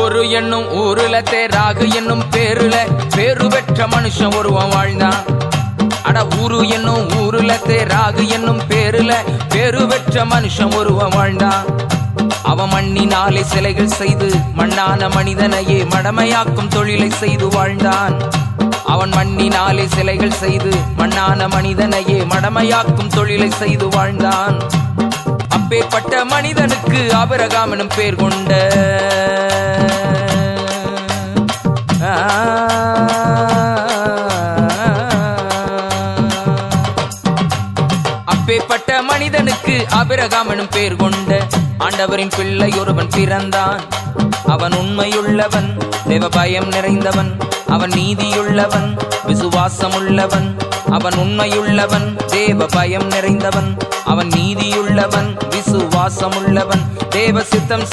ஊரு என்னும் ஊருல தேராகு என்னும் பேருல பேரு பெற்ற மனுஷன் ஒருவன் வாழ்ந்தான். அட ஊரு என்னும் ஊருல தேராகு என்னும் பேருல பேரு பெற்ற மனுஷன் ஒருவன் வாழ்ந்தான். அவன் மண்ணினாலே சிலைகள் செய்து மண்ணான மனிதனையே மடமையாக்கும் தொழிலை செய்து வாழ்ந்தான். அவன் மண்ணினாலே சிலைகள் செய்து மண்ணான மனிதனையே மடமையாக்கும் தொழிலை செய்து வாழ்ந்தான். அப்பேற்பட்ட மனிதனுக்கு ஆபிரகாம் எனும் பேர் கொண்ட அப்பேற்பட்ட மனிதனுக்கு ஆபிரகாம் எனும் பேர் கொண்ட ஆண்டவரின் பிள்ளை ஒருவன் பிறந்தான். அவன் உண்மையுள்ளவன், தேவ பயம் நிறைந்தவன், அவன் நீதியுள்ளவன், விசுவாசமுள்ளவன். அவன் உண்மையுள்ளவன், தேவ பயம் நிறைந்தவன், அவன் நீதியுள்ளவன், விசுவாசமுள்ளவன், தேவ சித்தம்